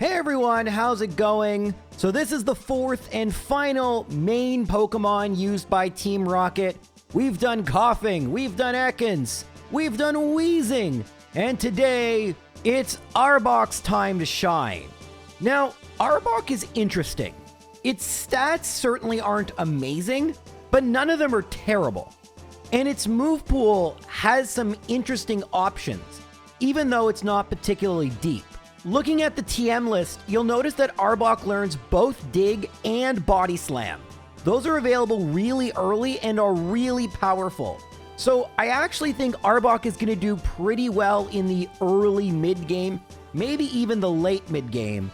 Hey everyone, how's it going? So this is the fourth and final main Pokemon used by Team Rocket. We've done Coughing, we've done Ekans, we've done Wheezing, and today it's Arbok's time to shine. Now, Arbok is interesting. Its stats certainly aren't amazing, but none of them are terrible. And its move pool has some interesting options, even though it's not particularly deep. Looking at the TM list, you'll notice that Arbok learns both Dig and Body Slam. Those are available really early and are really powerful. So I actually think Arbok is going to do pretty well in the early mid-game, maybe even the late mid-game.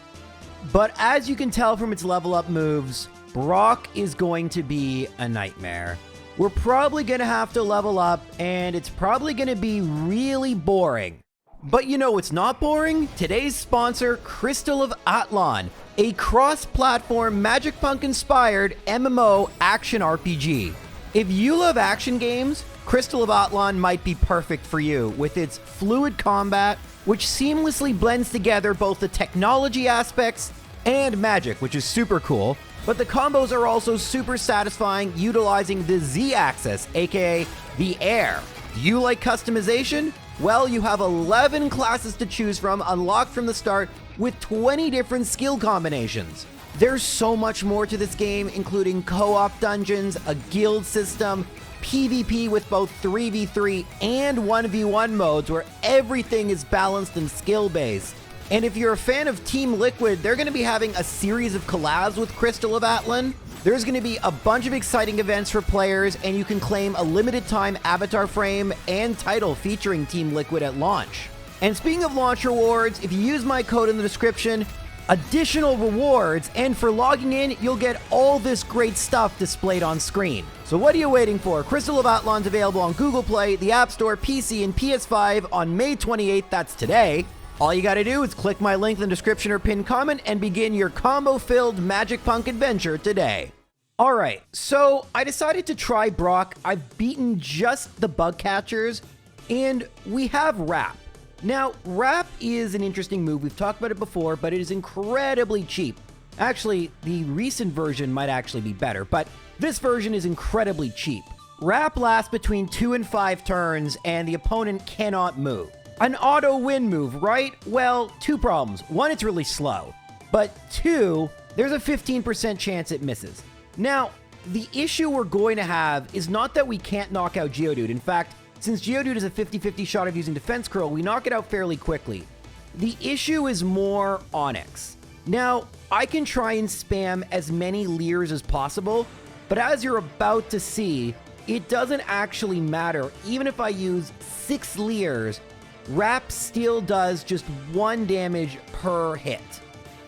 But as you can tell from its level up moves, Brock is going to be a nightmare. We're probably going to have to level up, and it's probably going to be really boring. But you know what's not boring? Today's sponsor, Crystal of Atlan, a cross-platform Magic-Punk-inspired MMO action RPG. If you love action games, Crystal of Atlan might be perfect for you with its fluid combat, which seamlessly blends together both the technology aspects and magic, which is super cool. But the combos are also super satisfying utilizing the Z-axis, aka the air. Do you like customization? Well, you have 11 classes to choose from, unlocked from the start, with 20 different skill combinations. There's so much more to this game, including co-op dungeons, a guild system, PvP with both 3v3 and 1v1 modes where everything is balanced and skill-based. And if you're a fan of Team Liquid, they're going to be having a series of collabs with Crystal of Atlan. There's going to be a bunch of exciting events for players, and you can claim a limited time avatar frame and title featuring Team Liquid at launch. And speaking of launch rewards, if you use my code in the description, additional rewards, and for logging in, you'll get all this great stuff displayed on screen. So what are you waiting for? Crystal of Atlan's available on Google Play, the App Store, PC, and PS5 on May 28th, that's today. All you gotta do is click my link in the description or pinned comment and begin your combo-filled Magic Punk adventure today. Alright, so I decided to try Brock. I've beaten just the bug catchers, and we have Wrap. Now, Wrap is an interesting move. We've talked about it before, but it is incredibly cheap. Actually, the recent version might actually be better, but this version is incredibly cheap. Wrap lasts between 2 and 5 turns, and the opponent cannot move. An auto-win move, right? Well, 2 problems. 1, it's really slow. But 2, there's a 15% chance it misses. Now, the issue we're going to have is not that we can't knock out Geodude. In fact, since Geodude is a 50-50 shot of using Defense Curl, we knock it out fairly quickly. The issue is more Onix. Now, I can try and spam as many Leers as possible, but as you're about to see, it doesn't actually matter. Even if I use 6 Leers, Wrap still does just 1 damage per hit.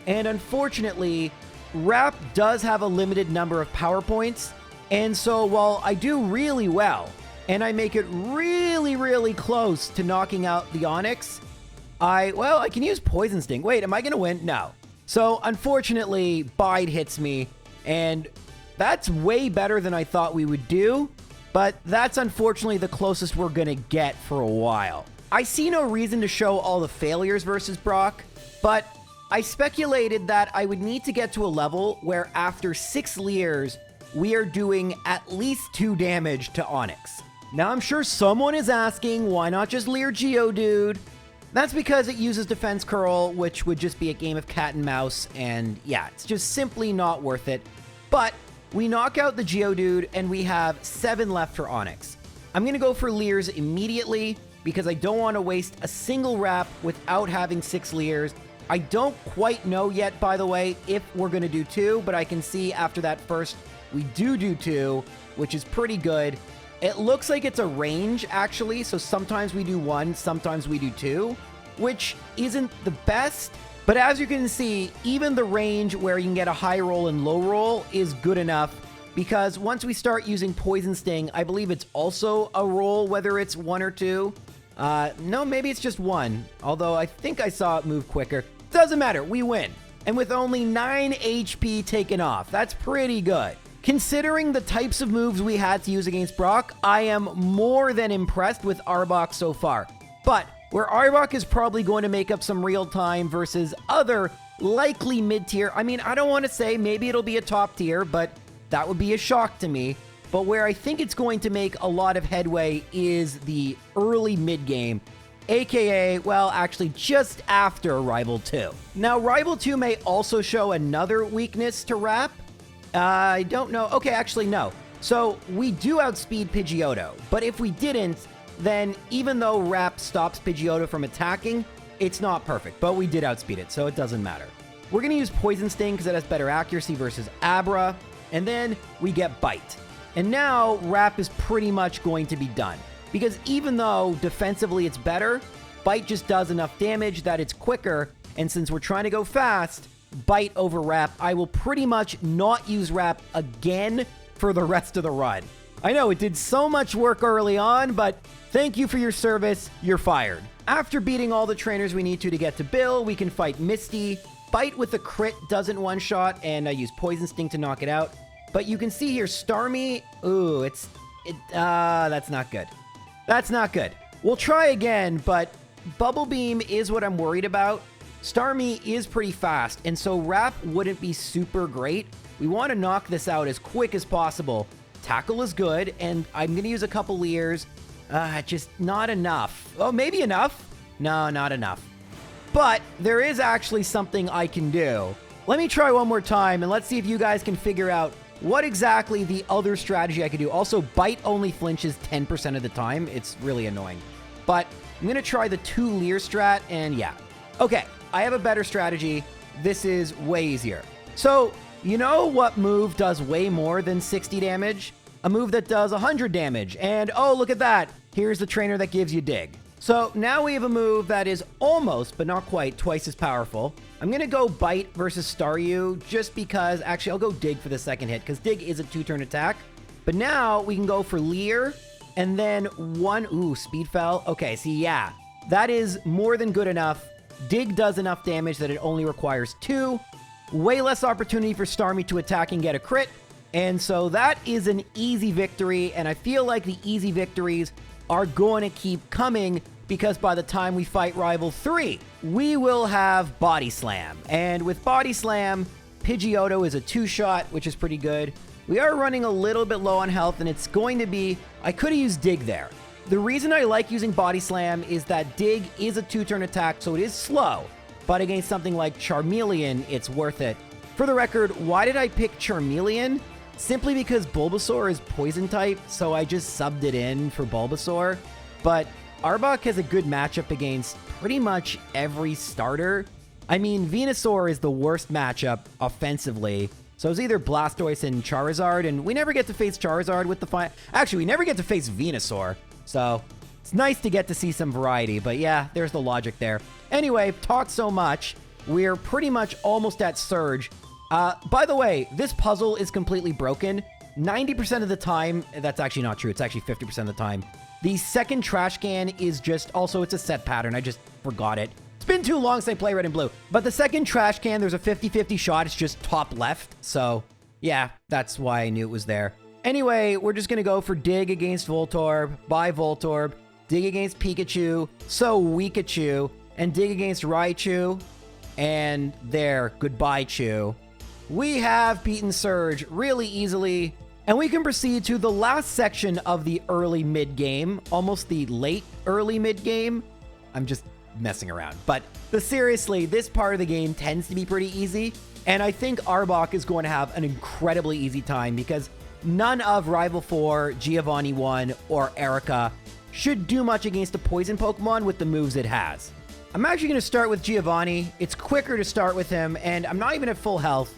And unfortunately, Wrap does have a limited number of power points, and so while I do really well, and I make it really close to knocking out the Onix, I can use Poison Sting. Wait, am I gonna win? No. So unfortunately, Bide hits me, and that's way better than I thought we would do, but that's unfortunately the closest we're gonna get for a while. I see no reason to show all the failures versus Brock, but I speculated that I would need to get to a level where after 6 Leers, we are doing at least 2 damage to Onix. Now I'm sure someone is asking, why not just Leer Geodude? That's because it uses Defense Curl, which would just be a game of cat and mouse, and yeah, it's just simply not worth it. But we knock out the Geodude, and we have 7 left for Onix. I'm gonna go for Leers immediately, because I don't want to waste a single Wrap without having 6 Leers. I don't quite know yet, by the way, if we're going to do 2, but I can see after that first, we do 2, which is pretty good. It looks like it's a range, actually, so sometimes we do 1, sometimes we do 2, which isn't the best, but as you can see, even the range where you can get a high roll and low roll is good enough, because once we start using Poison Sting, I believe it's also a roll, whether it's 1 or 2. No, maybe it's just 1, although I think I saw it move quicker. Doesn't matter, we win. And with only 9 HP taken off, that's pretty good. Considering the types of moves we had to use against Brock, I am more than impressed with Arbok so far. But where Arbok is probably going to make up some real time versus other likely mid-tier. I mean, I don't want to say maybe it'll be a top tier, but that would be a shock to me. But where I think it's going to make a lot of headway is the early mid-game, aka, well, actually just after Rival 2. Now, Rival 2 may also show another weakness to Rap. I don't know. Okay, actually, no. So, we do outspeed Pidgeotto, but if we didn't, then even though Rap stops Pidgeotto from attacking, it's not perfect, but we did outspeed it, so it doesn't matter. We're going to use Poison Sting because it has better accuracy versus Abra, and then we get Bite. And now, Rap is pretty much going to be done. Because even though defensively it's better, Bite just does enough damage that it's quicker, and since we're trying to go fast, Bite over Rap, I will pretty much not use Rap again for the rest of the run. I know, it did so much work early on, but thank you for your service, you're fired. After beating all the trainers we need to get to Bill, we can fight Misty. Bite with a crit doesn't one-shot, and I use Poison Sting to knock it out. But you can see here, Starmie, ooh, that's not good. That's not good. We'll try again, but Bubble Beam is what I'm worried about. Starmie is pretty fast, and so Rap wouldn't be super great. We want to knock this out as quick as possible. Tackle is good, and I'm going to use a couple Leers. Just not enough. Oh, maybe enough? No, not enough. But there is actually something I can do. Let me try one more time, and let's see if you guys can figure out what exactly the other strategy I could do. Also, Bite only flinches 10% of the time. It's really annoying. But I'm going to try the 2 Leer strat, and yeah. Okay, I have a better strategy. This is way easier. So, you know what move does way more than 60 damage? A move that does 100 damage. And oh, look at that. Here's the trainer that gives you Dig. So now we have a move that is almost, but not quite, twice as powerful. I'm going to go Bite versus Staryu just because, actually, I'll go Dig for the second hit because Dig is a 2-turn attack. But now we can go for Leer and then Speed Fell. Okay, see, yeah, that is more than good enough. Dig does enough damage that it only requires 2. Way less opportunity for Starmie to attack and get a crit. And so that is an easy victory. And I feel like the easy victories are going to keep coming because by the time we fight Rival 3, we will have Body Slam. And with Body Slam, Pidgeotto is a 2-shot, which is pretty good. We are running a little bit low on health, and it's going to be... I could have used Dig there. The reason I like using Body Slam is that Dig is a 2-turn attack, so it is slow. But against something like Charmeleon, it's worth it. For the record, why did I pick Charmeleon? Simply because Bulbasaur is poison type, so I just subbed it in for Bulbasaur. But Arbok has a good matchup against pretty much every starter. I mean, Venusaur is the worst matchup offensively. So it's either Blastoise and Charizard, and we never get to face Charizard with the Actually, we never get to face Venusaur. So it's nice to get to see some variety, but yeah, there's the logic there. Anyway, talked so much. We're pretty much almost at Surge. By the way, this puzzle is completely broken. 90% of the time, that's actually not true. It's actually 50% of the time. The second trash can is just, also it's a set pattern. I just forgot it. It's been too long since I play Red and Blue. But the second trash can, there's a 50-50 shot. It's just top left. So yeah, that's why I knew it was there. Anyway, we're just going to go for Dig against Voltorb, bye Voltorb, Dig against Pikachu, so Weekachu, and Dig against Raichu, and there, goodbye Chew. We have beaten Surge really easily, and we can proceed to the last section of the early mid-game, almost the late early mid-game. I'm just messing around, but seriously, this part of the game tends to be pretty easy, and I think Arbok is going to have an incredibly easy time because none of Rival 4, Giovanni 1, or Erica should do much against a poison Pokemon with the moves it has. I'm actually going to start with Giovanni. It's quicker to start with him, and I'm not even at full health.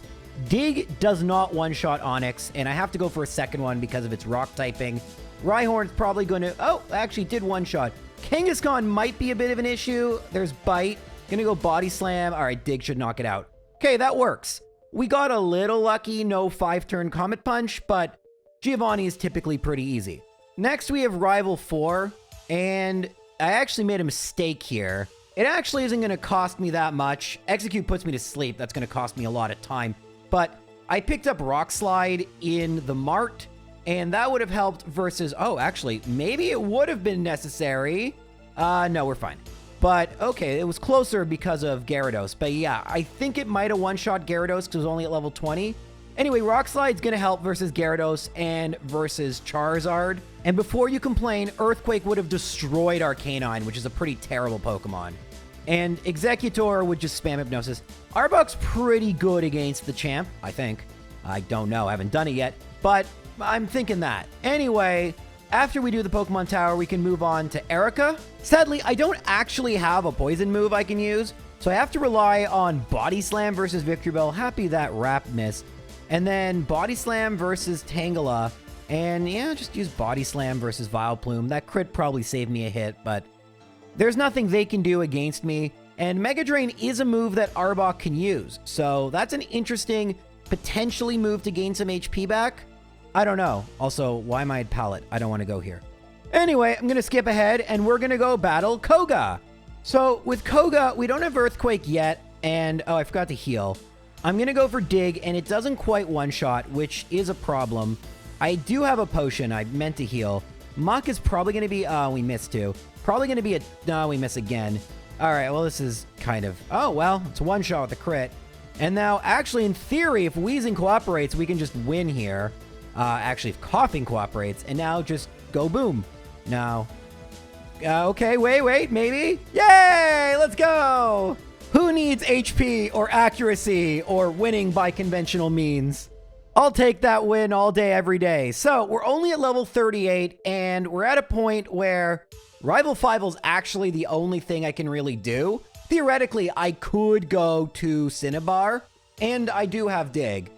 Dig does not one-shot Onix, and I have to go for a second one because of its rock typing. Rhyhorn's probably going to... Oh, actually did one-shot. Kangaskhan might be a bit of an issue. There's Bite. Gonna go Body Slam. All right, Dig should knock it out. Okay, that works. We got a little lucky, no 5-turn Comet Punch, but Giovanni is typically pretty easy. Next, we have Rival 4, and I actually made a mistake here. It actually isn't going to cost me that much. Execute puts me to sleep. That's going to cost me a lot of time. But I picked up Rock Slide in the Mart, and that would have helped versus... Oh, actually, maybe it would have been necessary. No, we're fine. But, okay, it was closer because of Gyarados. But yeah, I think it might have one-shot Gyarados because it was only at level 20. Anyway, Rock Slide's going to help versus Gyarados and versus Charizard. And before you complain, Earthquake would have destroyed Arcanine, which is a pretty terrible Pokemon. And Executor would just spam Hypnosis. Arbok's pretty good against the champ, I think. I don't know, I haven't done it yet, but I'm thinking that. Anyway, after we do the Pokemon Tower, we can move on to Erica. Sadly, I don't actually have a poison move I can use, so I have to rely on Body Slam versus Victory Bell. Happy that Wrap missed. And then Body Slam versus Tangela. And yeah, just use Body Slam versus Vileplume. That crit probably saved me a hit, but there's nothing they can do against me. And Mega Drain is a move that Arbok can use. So that's an interesting, potentially move to gain some HP back. I don't know. Also, why am I at Palette? I don't want to go here. Anyway, I'm going to skip ahead and we're going to go battle Koga. So with Koga, we don't have Earthquake yet. And, oh, I forgot to heal. I'm going to go for Dig and it doesn't quite one-shot, which is a problem. I do have a potion. I meant to heal. Mach is probably going to be, we missed too. Probably going to be a, no, we miss again. All right, well, this is kind of, oh, well, it's a one-shot with a crit. And now, actually, in theory, if Wheezing cooperates, we can just win here. Actually, if Coughing cooperates, and now just go boom. No. Okay, wait, maybe? Yay, let's go! Who needs HP or accuracy or winning by conventional means? I'll take that win all day, every day. So, we're only at level 38, and we're at a point where Rival Fivel's actually the only thing I can really do. Theoretically, I could go to Cinnabar, and I do have Dig,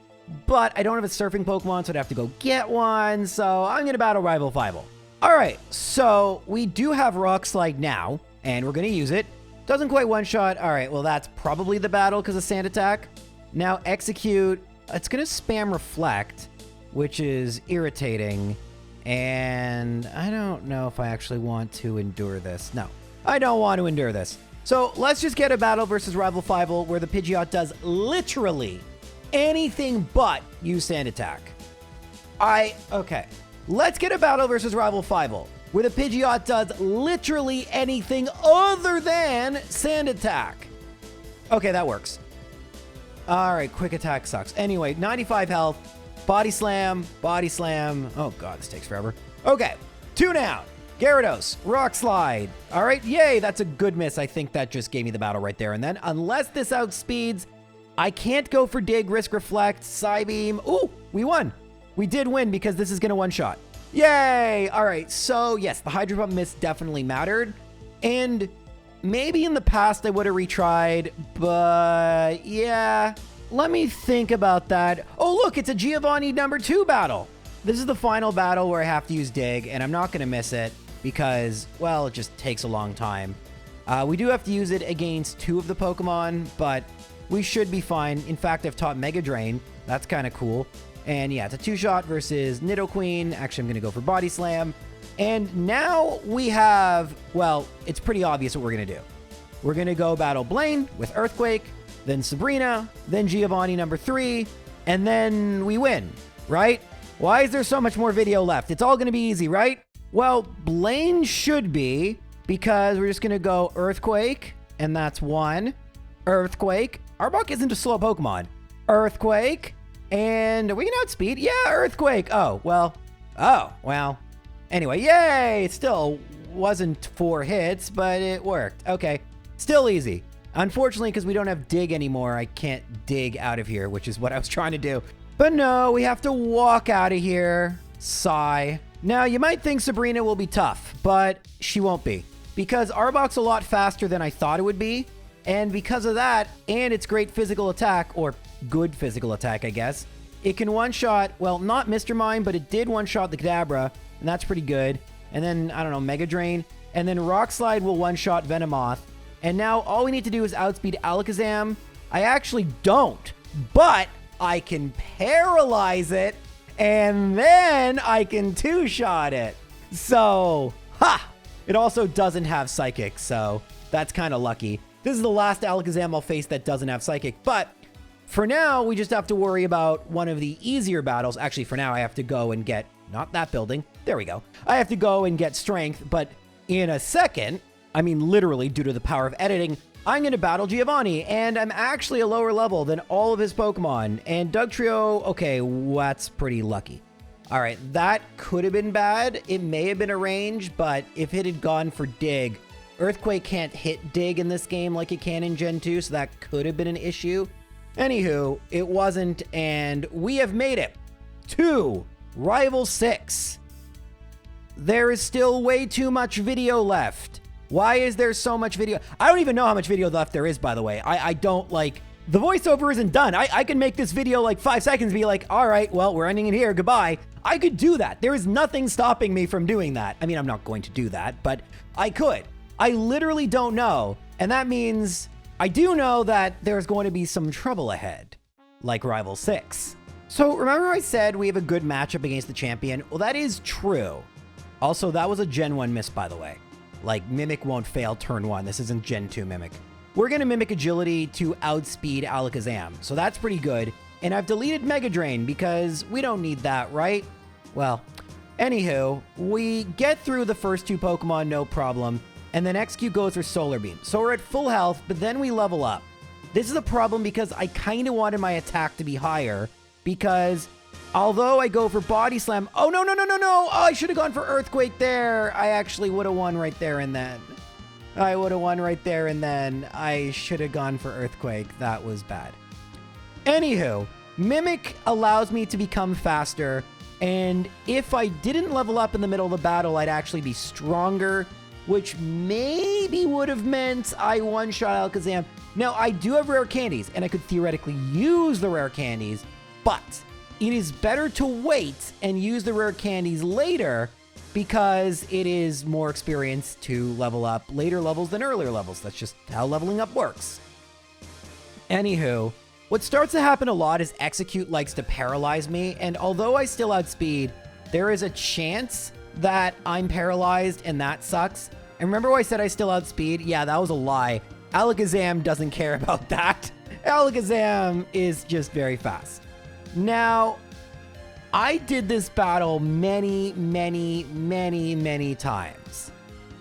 but I don't have a surfing Pokemon, so I'd have to go get one, so I'm going to battle Rival Fivel. All right, so we do have Rock Slide now, and we're going to use it. Doesn't quite one-shot. All right, well, that's probably the battle because of Sand Attack. Now, Execute. It's going to spam Reflect, which is irritating. And I don't know if I actually want to endure this. No, I don't want to endure this. So let's just get a battle versus Rival Fivel where the Pidgeot does literally anything but use Sand Attack. Okay. Let's get a battle versus Rival Fivel where the Pidgeot does literally anything other than Sand Attack. Okay, that works. All right, Quick Attack sucks. Anyway, 95 health. Body Slam, Body Slam. Oh, God, this takes forever. Okay, 2 down. Gyarados, Rock Slide. All right, yay, that's a good miss. I think that just gave me the battle right there. And then, unless this outspeeds, I can't go for Dig, Risk Reflect, Psybeam. Ooh, we won. We did win because this is going to one-shot. Yay! All right, so yes, the Hydro Pump miss definitely mattered. And maybe in the past I would have retried, but yeah. Let me think about that. Oh, look, it's a Giovanni number 2 battle. This is the final battle where I have to use Dig, and I'm not going to miss it because, well, it just takes a long time. We do have to use it against 2 of the Pokemon, but we should be fine. In fact, I've taught Mega Drain. That's kind of cool. And yeah, it's a 2-shot versus Nidoqueen. Actually, I'm going to go for Body Slam. And now we have, well, it's pretty obvious what we're going to do. We're going to go battle Blaine with Earthquake, then Sabrina, then Giovanni number 3, and then we win, right? Why is there so much more video left? It's all going to be easy, right? Well, Blaine should be, because we're just going to go Earthquake, and that's 1. Earthquake. Arbok isn't a slow Pokemon. Earthquake. And are we going to outspeed? Yeah, Earthquake. Oh, well. Anyway, yay! It still wasn't 4 hits, but it worked. Okay. Still easy. Unfortunately, because we don't have Dig anymore, I can't dig out of here, which is what I was trying to do. But no, we have to walk out of here. Sigh. Now, you might think Sabrina will be tough, but she won't be. Because Arbok's a lot faster than I thought it would be. And because of that, and its great physical attack, or good physical attack, I guess, it can one-shot, well, not Mr. Mime, but it did one-shot the Kadabra, and that's pretty good. And then, I don't know, Mega Drain. And then Rock Slide will one-shot Venomoth. And now all we need to do is outspeed Alakazam. I actually don't, but I can paralyze it, and then I can 2-shot it. So, ha! It also doesn't have Psychic, so that's kind of lucky. This is the last Alakazam I'll face that doesn't have Psychic, but for now, we just have to worry about one of the easier battles. Actually, for now, I have to go and get, not that building. There we go. I have to go and get Strength, but in a second, I mean, literally, due to the power of editing, I'm going to battle Giovanni, and I'm actually a lower level than all of his Pokemon. And Dugtrio, okay, that's pretty lucky. All right, that could have been bad. It may have been a range, but if it had gone for Dig, Earthquake can't hit Dig in this game like it can in Gen 2, so that could have been an issue. Anywho, it wasn't, and we have made it to Rival 6. There is still way too much video left. Why is there so much video? I don't even know how much video left there is, by the way. I don't like... The voiceover isn't done. I can make this video like 5 seconds and be like, all right, well, we're ending it here. Goodbye. I could do that. There is nothing stopping me from doing that. I mean, I'm not going to do that, but I could. I literally don't know. And that means I do know that there's going to be some trouble ahead, like Rival 6. So remember I said we have a good matchup against the champion? Well, that is true. Also, that was a Gen 1 miss, by the way. Like, Mimic won't fail turn 1. This isn't Gen 2 Mimic. We're going to Mimic Agility to outspeed Alakazam, so that's pretty good. And I've deleted Mega Drain because we don't need that, right? Well, anywho, we get through the first 2 Pokemon, no problem, and then XQ goes for Solar Beam. So we're at full health, but then we level up. This is a problem because I kind of wanted my attack to be higher, because although I go for Body Slam... Oh, no. Oh, I should have gone for Earthquake there. I actually would have won right there and then. I would have won right there and then. I should have gone for Earthquake. That was bad. Anywho, Mimic allows me to become faster, and if I didn't level up in the middle of the battle, I'd actually be stronger, which maybe would have meant I one-shot Alakazam. Now, I do have rare candies, and I could theoretically use the rare candies, but it is better to wait and use the rare candies later because it is more experience to level up later levels than earlier levels. That's just how leveling up works. Anywho, what starts to happen a lot is Execute likes to paralyze me, and although I still outspeed, there is a chance that I'm paralyzed, and that sucks. And remember when I said I still outspeed? Yeah, that was a lie. Alakazam doesn't care about that. Alakazam is just very fast. Now, I did this battle many times.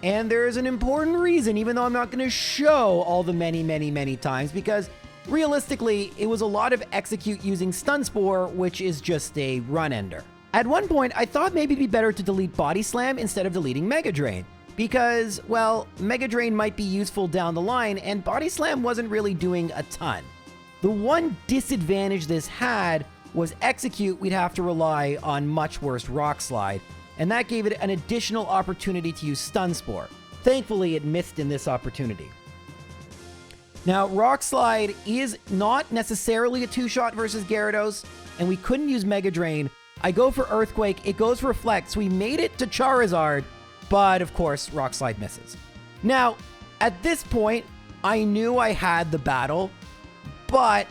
And there's an important reason, even though I'm not going to show all the many times, because realistically, it was a lot of Execute using Stun Spore, which is just a run ender. At one point, I thought maybe it'd be better to delete Body Slam instead of deleting Mega Drain, because, well, Mega Drain might be useful down the line, and Body Slam wasn't really doing a ton. The one disadvantage this had was Execute, we'd have to rely on much worse Rock Slide, and that gave it an additional opportunity to use Stun Spore. Thankfully, it missed in this opportunity. Now, Rock Slide is not necessarily a 2-shot versus Gyarados, and we couldn't use Mega Drain. I go for Earthquake, it goes for Reflect, so we made it to Charizard, but of course, Rock Slide misses. Now, at this point, I knew I had the battle, but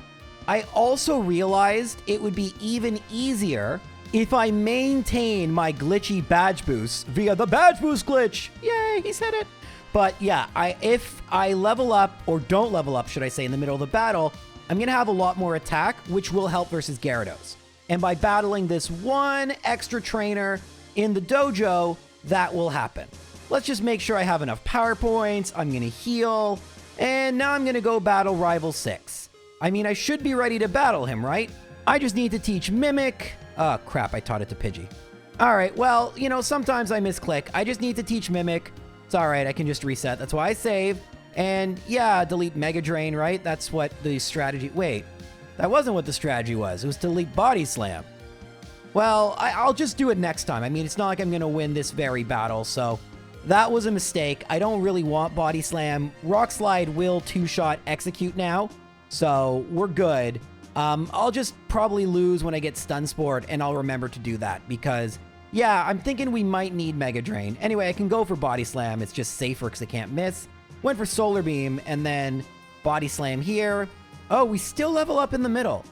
I also realized it would be even easier if I maintain my glitchy badge boost via the badge boost glitch. Yay, he said it. But yeah, if I level up, or don't level up, should I say, in the middle of the battle, I'm going to have a lot more attack, which will help versus Gyarados. And by battling this one extra trainer in the dojo, that will happen. Let's just make sure I have enough power points. I'm going to heal. And now I'm going to go battle Rival 6. I mean, I should be ready to battle him, right? I just need to teach Mimic. Oh, crap, I taught it to Pidgey. All right, well, you know, sometimes I misclick. I just need to teach Mimic. It's all right, I can just reset. That's why I save. And yeah, delete Mega Drain, right? That's what the strategy... Wait, that wasn't what the strategy was. It was to delete Body Slam. Well, I'll just do it next time. I mean, it's not like I'm going to win this very battle, so that was a mistake. I don't really want Body Slam. Rock Slide will 2-shot Execute now. So we're good. I'll just probably lose when I get Stun Spored, and I'll remember to do that because, yeah, I'm thinking we might need Mega Drain. Anyway, I can go for Body Slam. It's just safer because I can't miss. Went for Solar Beam, and then Body Slam here. Oh, we still level up in the middle.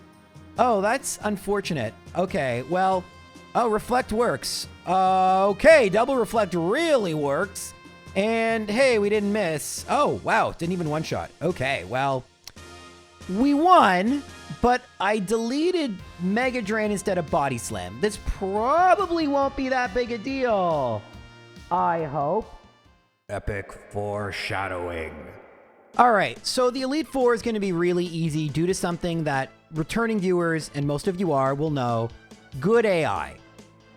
Oh, that's unfortunate. Okay, well, oh, Reflect works. Okay, Double Reflect really works. And hey, we didn't miss. Oh, wow, didn't even one-shot. Okay, well... We won, but I deleted Mega Drain instead of Body Slam. This probably won't be that big a deal. I hope. Epic foreshadowing. All right, so the Elite Four is going to be really easy due to something that returning viewers, and most of you will know, good AI.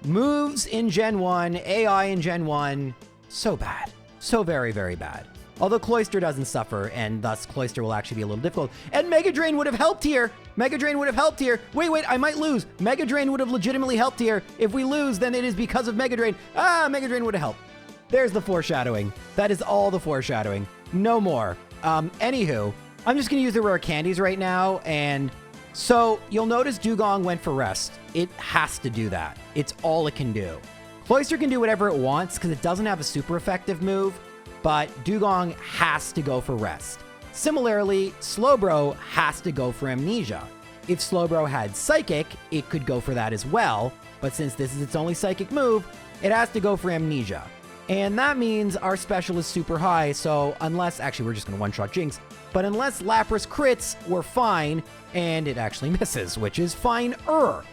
Moves in Gen 1, AI in Gen 1, so bad. So very, very bad. Although Cloyster doesn't suffer, and thus Cloyster will actually be a little difficult. And Mega Drain would have helped here. Mega Drain would have helped here. Wait, I might lose. Mega Drain would have legitimately helped here. If we lose, then it is because of Mega Drain. Mega Drain would have helped. There's the foreshadowing. That is all the foreshadowing. No more. Anywho, I'm just going to use the rare candies right now, and so you'll notice Dugong went for rest. It has to do that. It's all it can do. Cloyster can do whatever it wants because it doesn't have a super effective move, but Dugong has to go for rest. Similarly, Slowbro has to go for Amnesia. If Slowbro had Psychic, it could go for that as well, but since this is its only Psychic move, it has to go for Amnesia. And that means our special is super high, so unless, actually we're just going to one-shot Jinx, but unless Lapras crits, we're fine, and it actually misses, which is fine-er.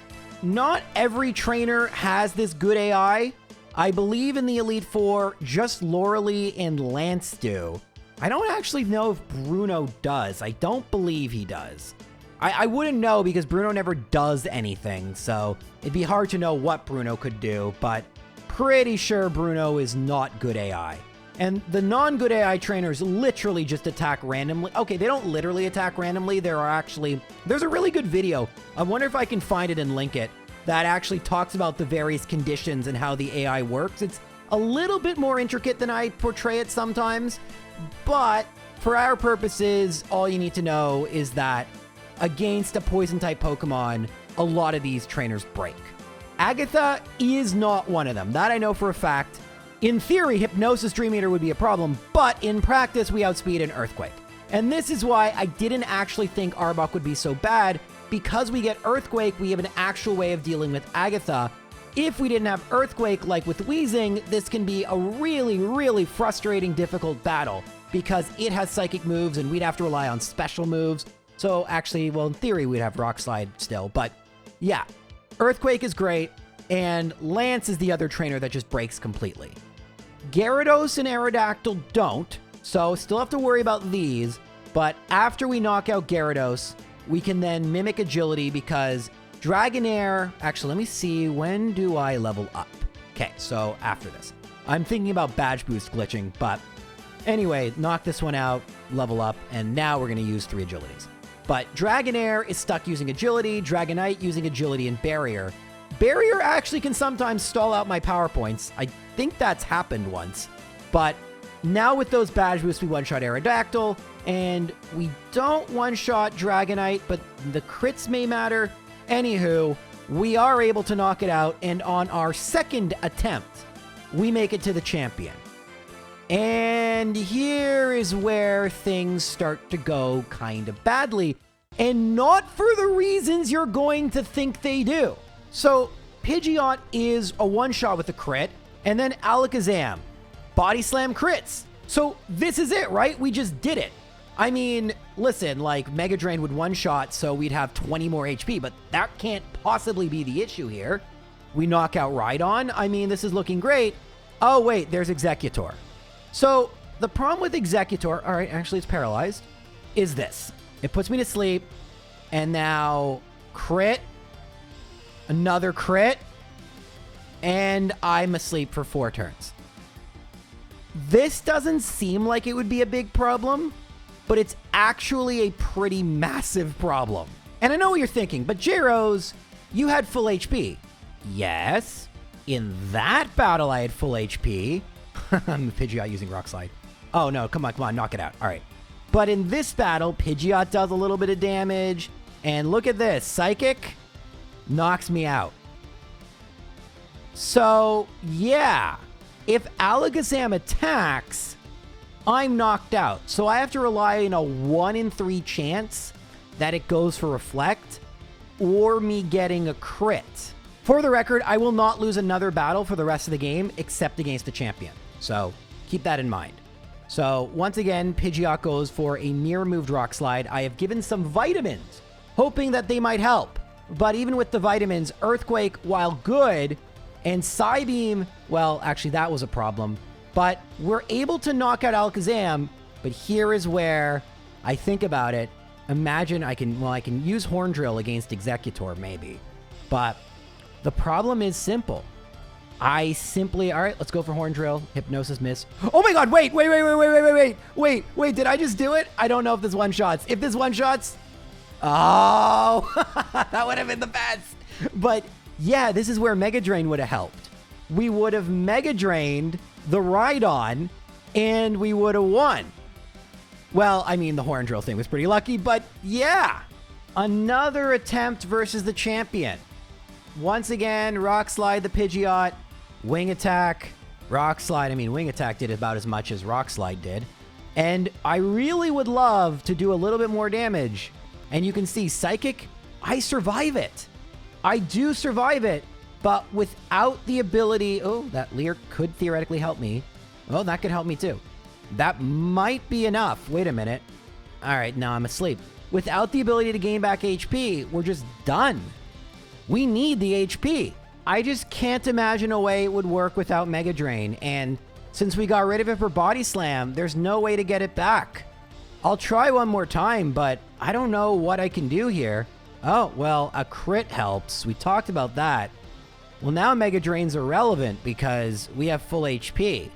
Not every trainer has this good AI. I believe in the Elite Four, just Loralee and Lance do. I don't actually know if Bruno does. I don't believe he does. I wouldn't know because Bruno never does anything, so it'd be hard to know what Bruno could do, but pretty sure Bruno is not good AI. And the non-good AI trainers literally just attack randomly. Okay, they don't literally attack randomly. There's a really good video. I wonder if I can find it and link it that actually talks about the various conditions and how the AI works. It's a little bit more intricate than I portray it sometimes, but for our purposes, all you need to know is that against a poison-type Pokemon, a lot of these trainers break. Agatha is not one of them. That I know for a fact. In theory, Hypnosis Dream Eater would be a problem, but in practice, we outspeed an Earthquake. And this is why I didn't actually think Arbok would be so bad. Because we get Earthquake, we have an actual way of dealing with Agatha. If we didn't have Earthquake, like with Weezing, this can be a really, really frustrating, difficult battle because it has Psychic moves and we'd have to rely on special moves. So actually, well, in theory, we'd have Rock Slide still, but yeah. Earthquake is great, and Lance is the other trainer that just breaks completely. Gyarados and Aerodactyl don't, so still have to worry about these, but after we knock out Gyarados, we can then mimic Agility because Dragonair... Actually, let me see, when do I level up? Okay, so after this. I'm thinking about Badge Boost glitching, but anyway, knock this one out, level up, and now we're going to use 3 Agilities. But Dragonair is stuck using Agility, Dragonite using Agility and Barrier. Barrier actually can sometimes stall out my power points. I think that's happened once. But now with those badge boosts, we one-shot Aerodactyl, and we don't one-shot Dragonite, but the crits may matter. Anywho, we are able to knock it out, and on our second attempt, we make it to the champion. And here is where things start to go kind of badly, and not for the reasons you're going to think they do. So Pidgeot is a one-shot with a crit, and then Alakazam, Body Slam crits. So this is it, right? We just did it. I mean, listen, like Mega Drain would one-shot, so we'd have 20 more HP, but that can't possibly be the issue here. We knock out Rhydon. I mean, this is looking great. Oh, wait, there's Executor. So the problem with Executor, all right, actually it's paralyzed, is this. It puts me to sleep, and now crit, another crit, and I'm asleep for 4 turns. This doesn't seem like it would be a big problem, but it's actually a pretty massive problem. And I know what you're thinking, but J-Rose, you had full HP. Yes, in that battle I had full HP. I'm Pidgeot using Rock Slide. Oh no, come on, knock it out. All right. But in this battle, Pidgeot does a little bit of damage. And look at this, Psychic knocks me out. So, yeah, if Alakazam attacks, I'm knocked out. So I have to rely on a 1 in 3 chance that it goes for Reflect or me getting a crit. For the record, I will not lose another battle for the rest of the game except against the champion. So keep that in mind. So once again, Pidgeot goes for a mirror moved Rock Slide. I have given some vitamins, hoping that they might help. But even with the vitamins, Earthquake, while good, and Psybeam, well, actually that was a problem. But we're able to knock out Alakazam, but here is where I think about it. Imagine I can use Horn Drill against Executor maybe. But the problem is simple. All right, let's go for Horn Drill. Hypnosis miss. Oh my god, wait, did I just do it? I don't know if this one-shots. If this one-shots, oh, that would have been the best. But yeah, this is where Mega Drain would have helped. We would have Mega Drained the Rhydon, and we would have won. Well, I mean, the Horn Drill thing was pretty lucky, but yeah. Another attempt versus the champion. Once again, Rock Slide the Pidgeot, Wing Attack, Rock Slide. I mean, Wing Attack did about as much as Rock Slide did. And I really would love to do a little bit more damage. And you can see Psychic, I survive it. I do survive it, but without the ability... Oh, that Leer could theoretically help me. Oh, that could help me too. That might be enough. Wait a minute. All right, now I'm asleep. Without the ability to gain back HP, we're just done. We need the HP. I just can't imagine a way it would work without Mega Drain. And since we got rid of it for Body Slam, there's no way to get it back. I'll try one more time, but I don't know what I can do here. Oh, well, a crit helps. We talked about that. Well, now Mega Drain's irrelevant because we have full HP.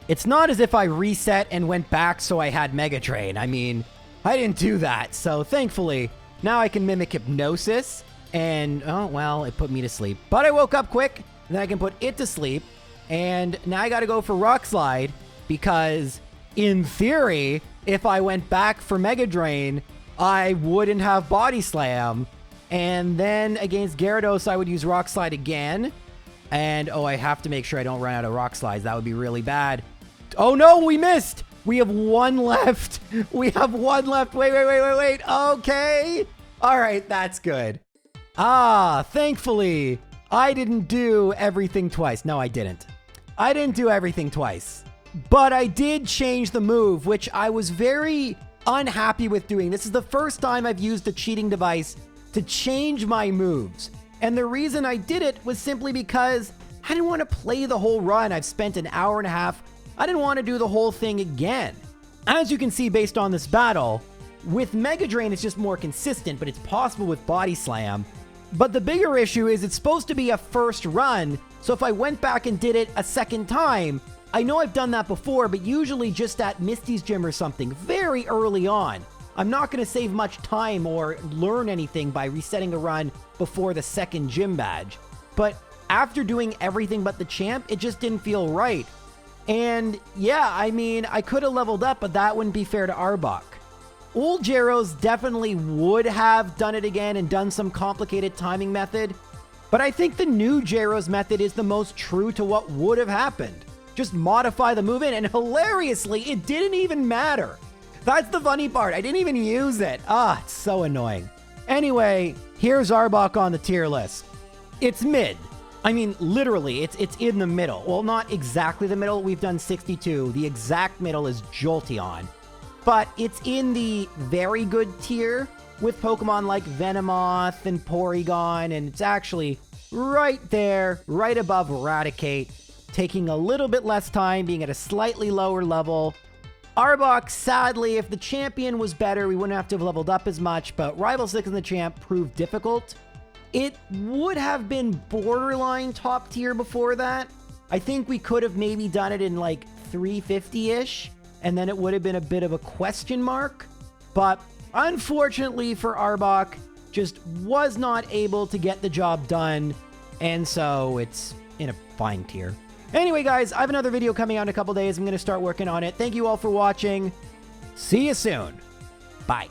It's not as if I reset and went back so I had Mega Drain. I mean, I didn't do that. So thankfully, now I can mimic Hypnosis. And, oh, well, it put me to sleep. But I woke up quick. Then I can put it to sleep. And now I got to go for Rock Slide. Because, in theory, if I went back for Mega Drain, I wouldn't have Body Slam. And then against Gyarados, I would use Rock Slide again. And, oh, I have to make sure I don't run out of Rock Slides. That would be really bad. Oh, no, we missed. We have one left. We have one left. Wait. Okay. All right, that's good. Thankfully, I didn't do everything twice. No, I didn't. I didn't do everything twice. But I did change the move, which I was very unhappy with doing. This is the first time I've used a cheating device to change my moves. And the reason I did it was simply because I didn't want to play the whole run. I've spent an hour and a half. I didn't want to do the whole thing again. As you can see based on this battle, with Mega Drain it's just more consistent, but it's possible with Body Slam. But the bigger issue is it's supposed to be a first run, so if I went back and did it a second time, I know I've done that before, but usually just at Misty's gym or something, very early on. I'm not going to save much time or learn anything by resetting a run before the second gym badge. But after doing everything but the champ, it just didn't feel right. And yeah, I mean, I could have leveled up, but that wouldn't be fair to Arbok. Old Gyros definitely would have done it again and done some complicated timing method, but I think the new Gyros method is the most true to what would have happened. Just modify the move in, and hilariously, it didn't even matter. That's the funny part. I didn't even use it. It's so annoying. Anyway, here's Arbok on the tier list. It's mid. I mean, literally, it's in the middle. Well, not exactly the middle. We've done 62. The exact middle is Jolteon. But it's in the very good tier with Pokemon like Venomoth and Porygon, and it's actually right there, right above Raticate, taking a little bit less time, being at a slightly lower level. Arbok, sadly, if the champion was better, we wouldn't have to have leveled up as much, but Rival 6 and the champ proved difficult. It would have been borderline top tier before that. I think we could have maybe done it in like 350-ish. And then it would have been a bit of a question mark. But unfortunately for Arbok, just was not able to get the job done. And so it's in a fine tier. Anyway, guys, I have another video coming out in a couple days. I'm going to start working on it. Thank you all for watching. See you soon. Bye.